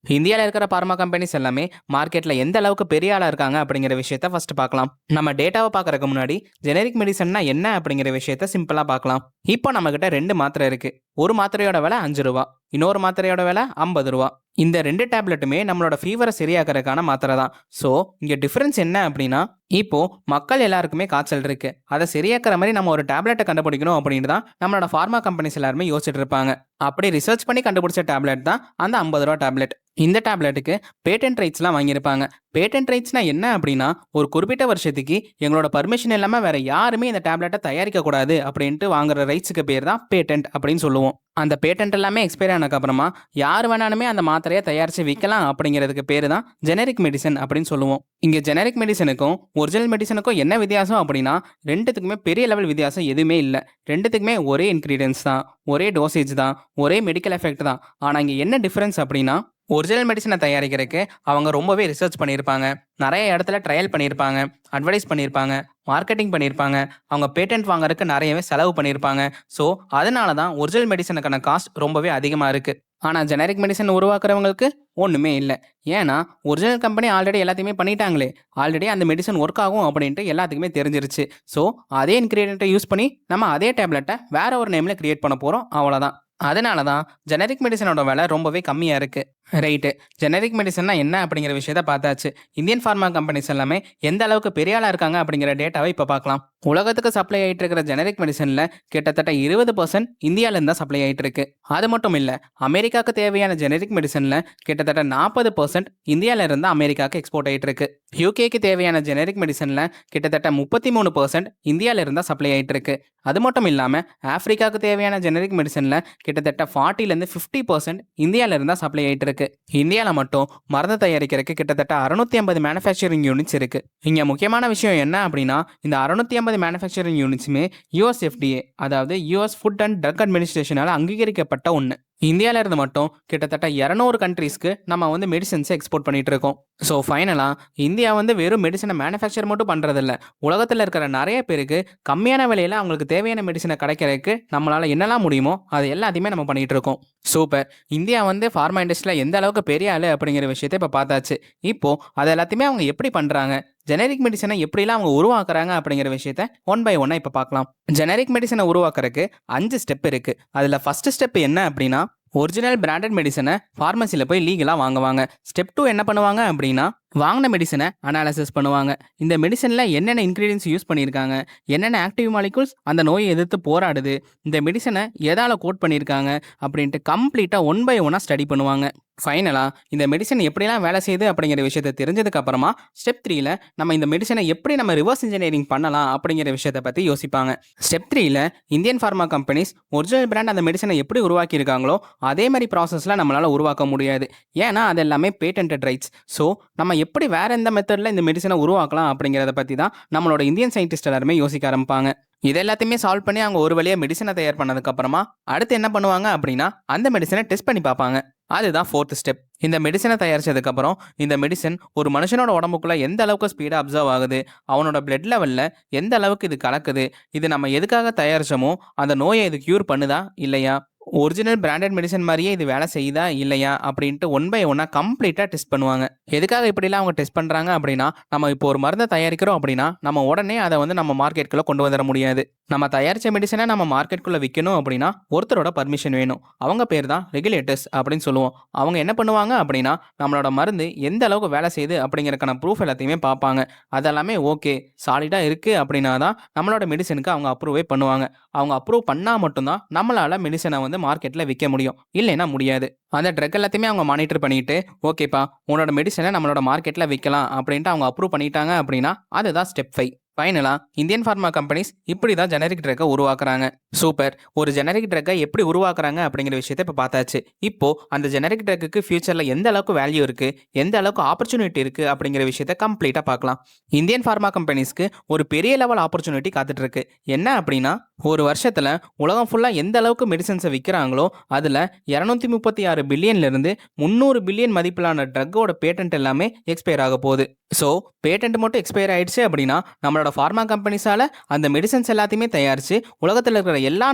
இந்தியாவில் இருக்கிற pharma companies எல்லாமே மார்க்கெட்டில் எந்த அளவுக்கு பெரிய ஆளாக இருக்காங்க அப்படிங்கிற விஷயத்த ஃபர்ஸ்ட் பார்க்கலாம். நம்ம டேட்டாவை பார்க்கறதுக்கு முன்னாடி ஜெனரிக் மெடிசன்னா என்ன அப்படிங்கிற விஷயத்த சிம்பிளாக பார்க்கலாம். இப்போ நம்மக்கிட்ட 2 மாத்திரை இருக்குது. ஒரு மாத்திரையோட விலை 5 ரூபா, இன்னொரு மாத்திரையோட விலை 50 ரூபா. இந்த 2 டேப்லெட்டுமே நம்மளோட ஃபீவரை சரியாக்கிறதுக்கான மாத்திரை தான். ஸோ இங்கே டிஃப்ரென்ஸ் என்ன அப்படின்னா, இப்போ மக்கள் எல்லாருக்குமே காய்ச்சல் இருக்கு, அதை சரியாக்குற மாதிரி நம்ம ஒரு டேப்லெட்டை கண்டுபிடிக்கணும் அப்படின்னு தான் நம்மளோட ஃபார்மா கம்பெனிஸ் எல்லாருமே யோசிச்சுட்டு இருப்பாங்க. அப்படி ரிசர்ச் பண்ணி கண்டுபிடிச்ச டேப்லெட் தான் அந்த 50 ரூபா டேப்லெட். இந்த டேப்லெட்டுக்கு பேட்டன்ட் ரைட்ஸ்லாம் வாங்கியிருப்பாங்க. பேட்டன்ட் ரைட்ஸ்னா என்ன அப்படின்னா, ஒரு குறிப்பிட்ட வருஷத்துக்கு எங்களோட பர்மிஷன் இல்லாமல் வேற யாருமே இந்த டேப்லெட்டை தயாரிக்கக்கூடாது அப்படின்ட்டு வாங்குற ரைட்ஸுக்கு பேர் தான் பேட்டன்ட் அப்படின்னு சொல்லுவோம். அந்த பேட்டன்ட் எல்லாமே எக்ஸ்பைரி ஆனதுக்கப்புறமா யார் வேணாலுமே அந்த மாத்திரையை தயாரித்து விற்கலாம் அப்படிங்கிறதுக்கு பேர் தான் ஜெனரிக் மெடிசன் அப்படின்னு சொல்லுவோம். இங்கே ஜெனரிக் மெடிசனுக்கும் ஒரிஜினல் மெடிசனுக்கும் என்ன வித்தியாசம் அப்படின்னா, ரெண்டுத்துக்குமே பெரிய லெவல் வித்தியாசம் எதுவுமே இல்லை. ரெண்டுத்துக்குமே ஒரே இன்க்ரீடியன்ஸ் தான், ஒரே டோசேஜ் தான், ஒரே மெடிக்கல் எஃபெக்ட் தான். ஆனால் இங்கே என்ன டிஃப்ரென்ஸ் அப்படின்னா, ஒரிஜினல் மெடிசனை தயாரிக்கிறதுக்கு அவங்க ரொம்பவே ரிசர்ச் பண்ணியிருப்பாங்க, நிறைய இடத்துல ட்ரையல் பண்ணியிருப்பாங்க, அட்வர்டைஸ் பண்ணியிருப்பாங்க, மார்க்கெட்டிங் பண்ணியிருப்பாங்க, அவங்க பேட்டன்ட் வாங்குறதுக்கு நிறையவே செலவு பண்ணியிருப்பாங்க. ஸோ அதனால தான் ஒரிஜினல் மெடிசனுக்கான காஸ்ட் ரொம்பவே அதிகமாக இருக்குது. ஆனால் ஜெனரிக் மெடிசன் உருவாக்குறவங்களுக்கு ஒன்றுமே இல்லை. ஏன்னா ஒரிஜினல் கம்பெனி ஆல்ரெடி எல்லாத்தையுமே பண்ணிட்டாங்களே, ஆல்ரெடி அந்த மெடிசன் ஒர்க் ஆகும் அப்படின்ட்டு எல்லாத்துக்குமே தெரிஞ்சிருச்சு. ஸோ அதே இன்க்ரீடியண்ட்டை யூஸ் பண்ணி நம்ம அதே டேப்லெட்டை வேற ஒரு நேமில் கிரியேட் பண்ண போகிறோம், அவ்வளோதான். அதனால தான் ஜெனரிக் மெடிசனோட விலை ரொம்பவே கம்மியாக இருக்குது. ரைட்டு, ஜெனரிக் மெடிசன்னா என்ன அப்படிங்கிற விஷயத்த பார்த்தாச்சு. இந்தியன் ஃபார்மா கம்பெனிஸ் எல்லாமே எந்த அளவுக்கு பெரிய ஆளாக இருக்காங்க அப்படிங்கிற டேட்டாவை இப்போ பார்க்கலாம். உலகத்துக்கு சப்ளை ஆகிட்டு இருக்கிற ஜெனரிக் மெடிசனில் கிட்டத்தட்ட 20% இந்தியாவிலேருந்து தான் சப்ளை ஆகிட்டு இருக்கு. அது மட்டும் இல்லை, அமெரிக்காவுக்கு தேவையான ஜெனரிக் மெடிசனில் கிட்டத்தட்ட 40% இந்தியாவிலேருந்து அமெரிக்காவுக்கு எக்ஸ்போர்ட் ஆகிட்டு இருக்கு. யூகேக்கு தேவையான ஜெனரிக் மெடிசனில் கிட்டத்தட்ட 33% இந்தியாவிலேருந்து தான் சப்ளை ஆகிட்டு இருக்கு. அது மட்டும் இல்லாமல் ஆப்பிரிக்காவுக்கு தேவையான ஜெனரிக் மெடிசனில் கிட்டத்தட்ட 40% 50% இந்தியாவிலேருந்து தான் சப்ளை ஆகிட்டு இருக்கு. இந்தியாவில் மட்டும் மருந்து தயாரிக்கிறதுக்கு கிட்டத்தட்ட 650 மேனுஃபேக்சரிங் யூனிட்ஸ் இருக்கு. இங்கே முக்கியமான விஷயம் என்ன அப்படின்னா, இந்த 650 மேனுஃபேக்சரிங் யூனிட்ஸுமே USFDA, அதாவது US ஃபுட் அண்ட் ட்ரக் அட்மினிஸ்ட்ரேஷனால் அங்கீகரிக்கப்பட்ட ஒன்று. இந்தியாவில இருந்து மட்டும் கிட்டத்தட்ட 200 கண்ட்ரீஸ்க்கு நம்ம மெடிசன்ஸை எக்ஸ்போர்ட் பண்ணிட்டு இருக்கோம். ஸோ ஃபைனலாக இந்தியா வெறும் மெடிசனை மேனுஃபேக்சர் மட்டும் பண்ணுறதில்ல, உலகத்தில் இருக்கிற நிறைய பேருக்கு கம்மியான விலையில் அவங்களுக்கு தேவையான மெடிசனை கிடைக்கிறதுக்கு நம்மளால் என்னெல்லாம் முடியுமோ அது எல்லாத்தையுமே நம்ம பண்ணிகிட்டு இருக்கோம். சூப்பர். இந்தியா ஃபார்மா இண்டஸ்ட்ரியில் எந்த அளவுக்கு பெரிய ஆளு அப்படிங்கிற விஷயத்தை இப்போ பார்த்தாச்சு. இப்போது அது எல்லாத்தையுமே அவங்க எப்படி பண்ணுறாங்க, ஜெனரிக் மெடிசனை எப்படிலாம் அவங்க உருவாக்குறாங்க அப்படிங்கிற விஷயத்த ஒன் பை ஒன்னாக இப்போ பார்க்கலாம். ஜெனரிக் மெடிசனை உருவாக்குறதுக்கு 5 ஸ்டெப் இருக்குது. அதில் ஃபஸ்ட்டு ஸ்டெப் என்ன அப்படின்னா, ஒரிஜினல் பிராண்டட் மெடிசனை ஃபார்மசியில் போய் லீகலாக வாங்குவாங்க. ஸ்டெப் 2 என்ன பண்ணுவாங்க அப்படின்னா, வாங்கின மெடிசனை அனாலிசிஸ் பண்ணுவாங்க. இந்த மெடிசனில் என்னென்ன இன்க்ரீடியன்ஸ் யூஸ் பண்ணியிருக்காங்க, என்னென்ன ஆக்டிவ் மாலிகூல்ஸ் அந்த நோயை எதிர்த்து போராடுது, இந்த மெடிசனை எதால் கோட் பண்ணியிருக்காங்க அப்படின்ட்டு கம்ப்ளீட்டாக ஒன் பை ஒன்னாக ஸ்டடி பண்ணுவாங்க. ஃபைனலாக இந்த மெடிசன் எப்படிலாம் வேலை செய்யுது அப்படிங்கிற விஷயத்தை தெரிஞ்சதுக்கு அப்புறமா ஸ்டெப் 3ல நம்ம இந்த மெடிசனை எப்படி நம்ம ரிவர்ஸ் இன்ஜினியரிங் பண்ணலாம் அப்படிங்கிற விஷயத்தை பற்றி யோசிப்பாங்க. ஸ்டெப் 3ல Indian pharma companies original brand அந்த மெடிசனை எப்படி உருவாக்கியிருக்காங்களோ அதே மாதிரி ப்ராசஸில் நம்மளால் உருவாக்க முடியாது. ஏன்னா அது எல்லாமே பேட்டன்ட் ரைட்ஸ். ஸோ நம்ம எப்படி வேற எந்த மெத்தடில் இந்த மெடிசனை உருவாக்கலாம் அப்படிங்கிறத பற்றி தான் நம்மளோட இந்தியன் சயின்டிஸ்ட் எல்லாருமே யோசிக்க ஆரம்பிப்பாங்க. இது எல்லாத்தையுமே சால்வ் பண்ணி அவங்க ஒரு வழியாக மெடிசனை தயார் பண்ணதுக்கப்புறமா அடுத்து என்ன பண்ணுவாங்க அப்படின்னா, அந்த மெடிசனை டெஸ்ட் பண்ணி பார்ப்பாங்க. அதுதான் 4th ஸ்டெப். இந்த மெடிசனை தயாரித்ததுக்கப்புறம் இந்த மெடிசன் ஒரு மனுஷனோட உடம்புக்குள்ளே எந்த அளவுக்கு ஸ்பீடாக அப்சர்வ் ஆகுது, அவனோட பிளட் லெவலில் எந்த அளவுக்கு இது கலக்குது, இது நம்ம எதுக்காக தயாரித்தோமோ அந்த நோயை இது க்யூர் பண்ணுதா இல்லையா, ஒரிஜினல் பிராண்டட் மெடிசன் மாதிரியே இது வேலை செய்யுதா இல்லையா அப்படின்ட்டு ஒன் பை ஒன்னாக கம்ப்ளீட்டாக டெஸ்ட் பண்ணுவாங்க. எதுக்காக இப்படிலாம் அவங்க டெஸ்ட் பண்ணுறாங்க அப்படின்னா, நம்ம இப்போ ஒரு மருந்தை தயாரிக்கிறோம் அப்படின்னா நம்ம உடனே அதை நம்ம மார்க்கெட்டுக்குள்ளே கொண்டு வந்துட முடியாது. நம்ம தயாரித்த மெடிசனை நம்ம மார்க்கெட்டுக்குள்ளே விற்கணும் அப்படின்னா ஒருத்தரோட பர்மிஷன் வேணும். அவங்க பேர் தான் ரெகுலேட்டர்ஸ் அப்படின்னு சொல்லுவோம். அவங்க என்ன பண்ணுவாங்க அப்படின்னா, நம்மளோட மருந்து எந்த அளவுக்கு வேலை செய்யுது அப்படிங்கிறக்கான ப்ரூஃப் எல்லாத்தையுமே பார்ப்பாங்க. அதெல்லாமே ஓகே சாலிடாக இருக்குது அப்படின்னா தான் நம்மளோட மெடிசனுக்கு அவங்க அப்ரூவே பண்ணுவாங்க. அவங்க அப்ரூவ் பண்ணால் மட்டும்தான் நம்மளால் மெடிசனை மார்க்கெட்டில் விற்க முடியும், இல்லைன்னா முடியாது. அந்த ட்ரக் எல்லாத்தையுமே அவங்க மானிட்டர் பண்ணிட்டு, ஓகேப்பா உன்னோட மெடிசனை நம்மளோட மார்க்கெட்டில் விற்கலாம் அப்படின்ட்டு அவங்க அப்ரூவ் பண்ணிட்டாங்க அப்படின்னா அதுதான் ஸ்டெப் 5. ஃபைனலாக இந்தியன் ஃபார்மா கம்பெனிஸ் இப்படி தான் ஜெனரிக் ட்ரக்கை உருவாக்குறாங்க. சூப்பர். ஒரு ஜெனரிக் ட்ரக்கை எப்படி உருவாக்குறாங்க அப்படிங்கிற விஷயத்தை இப்போ பார்த்தாச்சு. இப்போது அந்த ஜெனரிக் ட்ரக்குக்கு ஃபியூச்சரில் எந்த அளவுக்கு வேல்யூ இருக்குது, எந்த அளவுக்கு ஆப்பர்ச்சுனிட்டி இருக்குது அப்படிங்கிற விஷயத்தை கம்ப்ளீட்டாக பார்க்கலாம். இந்தியன் ஃபார்மா கம்பெனிஸ்க்கு ஒரு பெரிய லெவல் ஆப்பர்ச்சுனிட்டி காத்துட்ருக்கு. என்ன அப்படின்னா, ஒரு வருஷத்தில் உலகம் ஃபுல்லாக எந்த அளவுக்கு மெடிசன்ஸை விற்கிறாங்களோ அதில் 236 பில்லியன்லேருந்து 300 பில்லியன் மதிப்பிலான ட்ரக்கோட பேட்டன்ட் எல்லாமே எக்ஸ்பயர் ஆக போகுது. ஸோ பேட்டன்ட் மட்டும் எக்ஸ்பயர் ஆயிடுச்சு அப்படின்னா நம்மளோட நம்மளோட ஃபார்மா கம்பெனிஸால அந்த மெடிசன்ஸ் எல்லாத்தையுமே தயாரித்து உலகத்தில் இருக்கிற எல்லா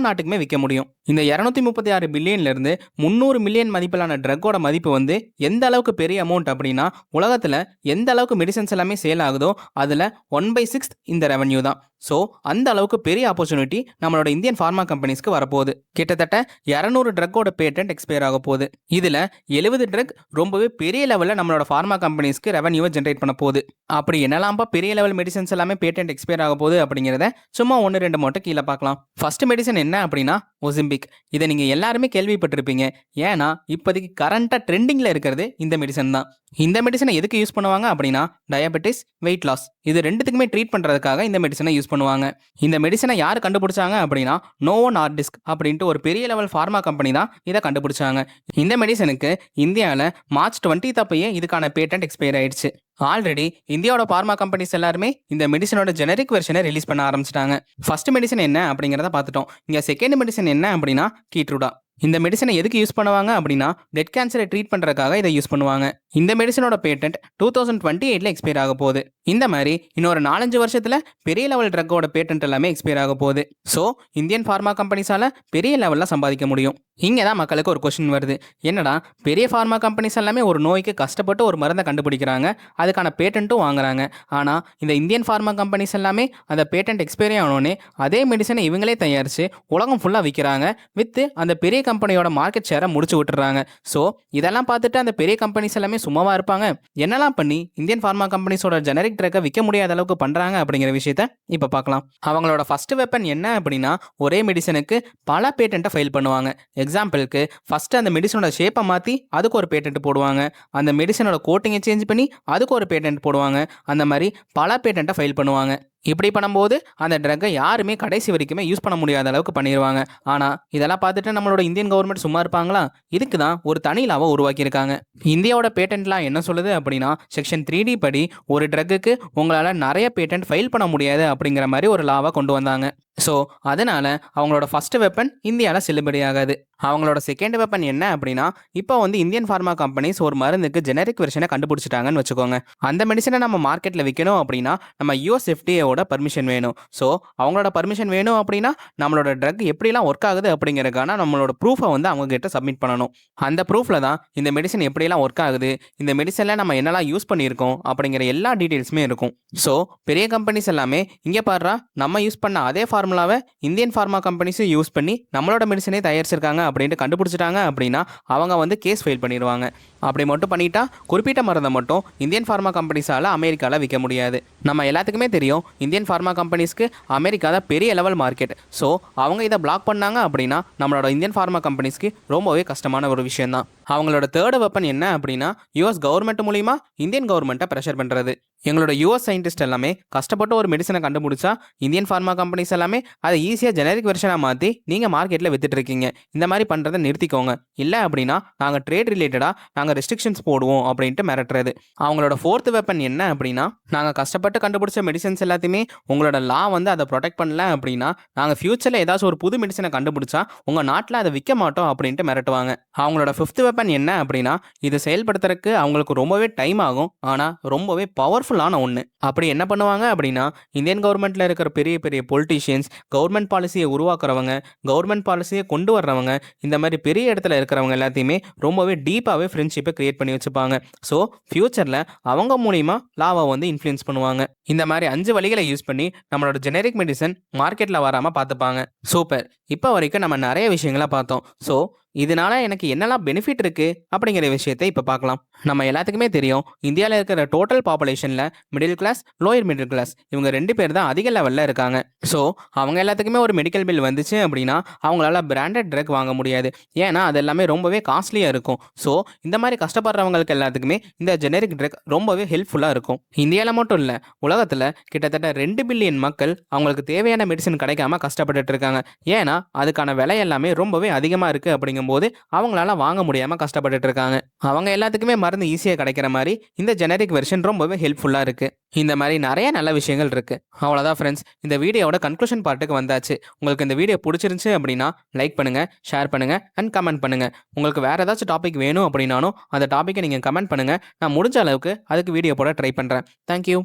நாட்டுக்குமே விற்க முடியும். இந்த 236 பில்லியன்லேருந்து 300 மில்லியன் மதிப்பிலான ட்ரக்கோட மதிப்பு வந்து எந்த அளவுக்கு பெரிய அமௌண்ட் அப்படின்னா, உலகத்தில் எந்த அளவுக்கு மெடிசன்ஸ் எல்லாமே சேல் ஆகுதோ அதில் 1/6 இந்த ரெவன்யூ தான். ஸோ அந்த அளவுக்கு பெரிய ஆப்பர்ச்சுனிட்டி நம்மளோட இந்தியன் ஃபார்மா கம்பெனிஸ்க்கு வரப்போகுது. கிட்டத்தட்ட 200 ட்ரக்கோட பேட்டன்ட் எக்ஸ்பயர் ஆக போகுது. இதில் 70 ட்ரக் ரொம்பவே பெரிய லெவலில் நம்மளோட ஃபார்மா கம்பெனிஸ்க்கு ரெவன்யூவை ஜென்ரேட் பண்ண போகுது. அப்படி என்னெல்லாம்ப்பா பெரிய லெவல் மெடிசன்ஸ் எல்லாமே பேட்டன்ட் எக்ஸ்பயர் ஆக போகுது அப்படிங்கிறத சும்மா 1-2 மட்டும் கீழே பார்க்கலாம். ஃபர்ஸ்ட் மெடிசன் என்ன அப்படின்னா ஒசிம்பிக். இதை நீங்கள் எல்லாருமே கேள்விப்பட்டிருப்பீங்க. ஏன்னா இப்போதைக்கு கரண்ட்டாக ட்ரெண்டிங்கில் இருக்கிறது இந்த மெடிசன் தான். இந்த மெடிசனை எதுக்கு யூஸ் பண்ணுவாங்க அப்படின்னா டயபெட்டிஸ், வெயிட் லாஸ் இது ரெண்டுத்துக்குமே ட்ரீட் பண்ணுறதுக்காக இந்த மெடிசனை யூஸ் பண்ணுவாங்க. இந்த மெடிசனை யார் கண்டுபிடிச்சாங்க அப்படின்னா நோவோ நார்டிஸ்க் அப்படின்ட்டு ஒரு பெரிய லெவல் ஃபார்மா கம்பெனி தான் இதை கண்டுபிடிச்சாங்க. இந்த மெடிசனுக்கு இந்தியாவில் மார்ச் 20 அப்பயே இதுக்கான பேட்டன்ட் எக்ஸ்பயர் ஆயிடுச்சு. ஆல்ரெடி இந்தியாவோட ஃபார்மா கம்பெனிஸ் எல்லாருமே இந்த மெடிசனோட ஜெனரிக் வெர்ஷனை ரிலீஸ் பண்ண ஆரம்பிச்சிட்டாங்க. ஃபர்ஸ்ட் மெடிசன் என்ன அப்படிங்கிறத பார்த்துட்டோம். இங்கே செகண்ட் மெடிசன் என்ன அப்படின்னா கீட்ரூடா. இந்த மெடிசனை எதுக்கு யூஸ் பண்ணுவாங்க அப்படின்னா டெட் கேன்சரை ட்ரீட் பண்ணுறதுக்காக இதை யூஸ் பண்ணுவாங்க. இந்த மெடிசனோட பேட்டன்ட் 2028 எக்ஸ்பயர் ஆக போகுது. இந்த மாதிரி இன்னொரு 4-5 வருஷத்தில் பெரிய லெவல் ட்ரக்கோட பேட்டன்ட் எல்லாமே எக்ஸ்பயர் ஆக போகுது. ஸோ இந்தியன் ஃபார்மா கம்பெனிஸால் பெரிய லெவலில் சம்பாதிக்க முடியும். இங்கே தான் மக்களுக்கு ஒரு கொஸ்டின் வருது. என்னடா பெரிய ஃபார்மா கம்பெனிஸ் எல்லாமே ஒரு நோய்க்கு கஷ்டப்பட்டு ஒரு மருந்தை கண்டுபிடிக்கிறாங்க, அதுக்கான பேட்டன்ட்டும் வாங்குறாங்க. ஆனால் இந்த இந்தியன் ஃபார்மா கம்பெனிஸ் எல்லாமே அந்த பேட்டன்ட் எக்ஸ்பயரி ஆனோடனே அதே மெடிசனை இவங்களே தயாரித்து உலகம் ஃபுல்லாக விற்கிறாங்க. விற்று அந்த பெரிய கம்பெனியோட மார்க்கெட் ஷேரை முடிச்சு விட்டுறாங்க. ஸோ இதெல்லாம் பார்த்துட்டு அந்த பெரிய கம்பெனிஸ் எல்லாமே சும்மாவா இருப்பாங்க? என்னெல்லாம் பண்ணி இந்தியன் ஃபார்மா கம்பெனிஸோட ஜெனரிக் ட்ரக்கை விற்க முடியாத அளவுக்கு பண்ணுறாங்க அப்படிங்கிற விஷயத்த இப்போ பார்க்கலாம். அவங்களோட ஃபர்ஸ்ட் வெப்பன் என்ன அப்படின்னா ஒரே மெடிசனுக்கு பல பேட்டன்ட்டை ஃபைல் பண்ணுவாங்க. எக்ஸாம்பிளுக்கு ஃபஸ்ட்டு அந்த மெடிசனோட ஷேப்பை மாற்றி அதுக்கு ஒரு பேட்டன்ட் போடுவாங்க. அந்த மெடிசனோட கோட்டிங்கை சேஞ்ச் பண்ணி அதுக்கு ஒரு பேட்டன்ட் போடுவாங்க. அந்த மாதிரி பல பேட்டன்ட்டை ஃபைல் பண்ணுவாங்க. இப்படி பண்ணும்போது அந்த ட்ரக்கை யாருமே கடைசி வரைக்குமே யூஸ் பண்ண முடியாத அளவுக்கு பண்ணிடுவாங்க. ஆனால் இதெல்லாம் பார்த்துட்டு நம்மளோட இந்தியன் கவர்மெண்ட் சும்மா இருப்பாங்களா? இதுக்கு தான் ஒரு தனி லாவை உருவாக்கியிருக்காங்க. இந்தியாவோட பேட்டன்ட்லாம் என்ன சொல்லுது அப்படின்னா செக்ஷன் 3D படி ஒரு ட்ரக்குக்கு உங்களால் நிறைய பேட்டன்ட் ஃபைல் பண்ண முடியாது அப்படிங்கிற மாதிரி ஒரு லாவை கொண்டு வந்தாங்க. ஸோ அதனால் அவங்களோட ஃபர்ஸ்ட் வெப்பன் இந்தியாவில் செல்லுபடி ஆகாது. அவங்களோட செகண்ட் வெப்பன் என்ன அப்படின்னா இப்போ வந்து இந்தியன் ஃபார்மா கம்பெனிஸ் ஒரு மருந்துக்கு ஜெனரிக் வெர்ஷனை கண்டுபிடிச்சிட்டாங்கன்னு வச்சுக்கோங்க. அந்த மெடிசனை நம்ம மார்க்கெட்டில் விற்கணும் அப்படின்னா நம்ம US FDA பர்மிஷன் வேணும். ஸோ அவங்களோட பர்மிஷன் வேணும் அப்படின்னா நம்மளோட ட்ரக் எப்படிலாம் ஒர்க் ஆகுது அப்படிங்கிறதுக்கான நம்மளோட ப்ரூஃபை வந்து அவங்க கிட்ட சப்மிட் பண்ணணும். அந்த ப்ரூஃபில் தான் இந்த மெடிசன் எப்படிலாம் ஒர்க் ஆகுது, இந்த மெடிசனில் நம்ம என்னெல்லாம் யூஸ் பண்ணியிருக்கோம் அப்படிங்கிற எல்லா டீட்டெயில்ஸுமே இருக்கும். ஸோ பெரிய கம்பெனிஸ் எல்லாமே இங்கே பாடுறா நம்ம யூஸ் பண்ண அதே ஃபார்முலாவை இந்தியன் ஃபார்மா கம்பெனிஸும் யூஸ் பண்ணி நம்மளோட மெடிசனே தயாரிச்சிருக்காங்க அப்படின்ட்டு கண்டுபிடிச்சிட்டாங்க அப்படின்னா அவங்க வந்து கேஸ் ஃபைல் பண்ணிடுவாங்க. அப்படி மட்டும் பண்ணிட்டா குறிப்பிட்ட மருந்தை மட்டும் இந்தியன் ஃபார்மா கம்பெனிஸால் அமெரிக்காவில் விற்க முடியாது. நம்ம எல்லாத்துக்குமே தெரியும் இந்தியன் ஃபார்மா கம்பெனிஸ்க்கு அமெரிக்கா தான் பெரிய லெவல் மார்க்கெட். ஸோ அவங்க இதை பிளாக் பண்ணாங்க அப்படின்னா நம்மளோட இந்தியன் ஃபார்மா கம்பெனிஸ்க்கு ரொம்பவே கஷ்டமான ஒரு விஷயம் தான். அவங்களோட தேர்ட் வெப்பன் என்ன அப்படின்னா US கவர்மெண்ட் மூலிமா இந்தியன் கவர்மெண்ட்டை ப்ரெஷர் பண்ணுறது. எங்களோட US சயின்டிஸ்ட் எல்லாமே கஷ்டப்பட்டு ஒரு மெடிசனை கண்டுபிடிச்சா இந்தியன் ஃபார்மா கம்பெனிஸ் எல்லாமே அதை ஈஸியாக ஜெனரிக் வெர்ஷனாக மாற்றி நீங்கள் மார்க்கெட்டில் வித்துட்டு இருக்கீங்க, இந்த மாதிரி பண்ணுறதை நிறுத்திக்கோங்க, இல்லை அப்படின்னா நாங்கள் ட்ரேட் ரிலேட்டடாக நாங்கள் ரெஸ்ட்ரிக்ஷன்ஸ் போடுவோம் அப்படின்ட்டு மிரட்டுறது. அவங்களோட ஃபோர்த் வெப்பன் என்ன அப்படின்னா நாங்கள் கஷ்டப்பட்டு கண்டுபிடிச்ச மெடிசன்ஸ் எல்லாத்தையுமே உங்களோட லா வந்து அதை ப்ரொடெக்ட் பண்ணல அப்படின்னா நாங்கள் ஃபியூச்சரில் ஏதாச்சும் ஒரு புது மெடிசனை கண்டுபிடிச்சா உங்கள் நாட்டில் அதை விற்க மாட்டோம் அப்படின்ட்டு மிரட்டுவாங்க. அவங்களோட ஃபிஃப்த் வெப்பன் என்ன அப்படின்னா இது செயல்படுத்துறதுக்கு அவங்களுக்கு ரொம்பவே டைம் ஆகும், ஆனால் ரொம்பவே பவர்ஃபுல்லான ஒன்று. அப்படி என்ன பண்ணுவாங்க அப்படின்னா இந்தியன் கவர்மெண்ட்டில் இருக்கிற பெரிய பெரிய பொலிட்டீஷியன்ஸ், கவர்மெண்ட் பாலிசியை உருவாக்குறவங்க, கவர்மெண்ட் பாலிசியை கொண்டு வர்றவங்க, இந்த மாதிரி பெரிய இடத்துல இருக்கிறவங்க எல்லாத்தையுமே ரொம்பவே டீப்பாகவே ஃப்ரெண்ட்ஷிப்பை கிரியேட் பண்ணி வச்சுப்பாங்க. ஸோ ஃபியூச்சரில் அவங்க மூலிமா லாவை வந்து இன்ஃப்ளூயன்ஸ் பண்ணுவாங்க. இந்த மாதிரி 5 வழிகளை யூஸ் பண்ணி நம்மளோட ஜெனரிக் மெடிசன் மார்க்கெட்டில் வராமல் பார்த்துப்பாங்க. சூப்பர். இப்போ வரைக்கும் நம்ம நிறைய விஷயங்களை பார்த்தோம். ஸோ இதனால எனக்கு என்னெல்லாம் பெனிஃபிட் இருக்குது அப்படிங்கிற விஷயத்தை இப்போ பார்க்கலாம். நம்ம எல்லாத்துக்குமே தெரியும் இந்தியாவில் இருக்கிற டோட்டல் பாப்புலேஷனில் middle class, lower middle class இவங்க 2 பேர் தான் அதிக லெவலில் இருக்காங்க. ஸோ அவங்க எல்லாத்துக்குமே ஒரு மெடிக்கல் பில் வந்துச்சு அப்படின்னா அவங்களால பிராண்டட் ட்ரக் வாங்க முடியாது. ஏன்னா அது எல்லாமே ரொம்பவே காஸ்ட்லியாக இருக்கும். ஸோ இந்த மாதிரி கஷ்டப்படுறவங்களுக்கு எல்லாத்துக்குமே இந்த ஜெனரிக் ட்ரக் ரொம்பவே ஹெல்ப்ஃபுல்லாக இருக்கும். இந்தியாவில் மட்டும் இல்லை, உலகத்தில் கிட்டத்தட்ட 2 பில்லியன் மக்கள் அவங்களுக்கு தேவையான மெடிசன் கிடைக்காம கஷ்டப்பட்டுட்டு இருக்காங்க. ஏன்னா அதுக்கான விலை எல்லாமே ரொம்பவே அதிகமாக இருக்குது. அப்படிங்கும்போது அவங்களால வாங்க முடியாமல் கஷ்டப்பட்டுட்டு இருக்காங்க. அவங்க எல்லாத்துக்குமே மருந்து ஈஸியாக கிடைக்கிற மாதிரி இந்த ஜெனரிக் வெர்ஷன் ரொம்பவே ஹெல்ப்ஃபுல்லாக இருக்குது. இந்த மாதிரி நிறைய நல்ல விஷயங்கள் இருக்குது. அவ்வளோதான் ஃப்ரெண்ட்ஸ், இந்த வீடியோவோட கன்க்ளூஷன் பார்ட்டுக்கு வந்தாச்சு. உங்களுக்கு இந்த வீடியோ பிடிச்சிருந்துச்சு அப்படின்னா லைக் பண்ணுங்கள், ஷேர் பண்ணுங்கள் அண்ட் கமெண்ட் பண்ணுங்கள். உங்களுக்கு வேறு ஏதாச்சும் டாபிக் வேணும் அப்படின்னாலும் அந்த டாப்பிக்கை நீங்கள் கமெண்ட் பண்ணுங்கள். நான் முடிஞ்ச அளவுக்கு அதுக்கு வீடியோ போட ட்ரை பண்ணுறேன். தேங்க்யூ.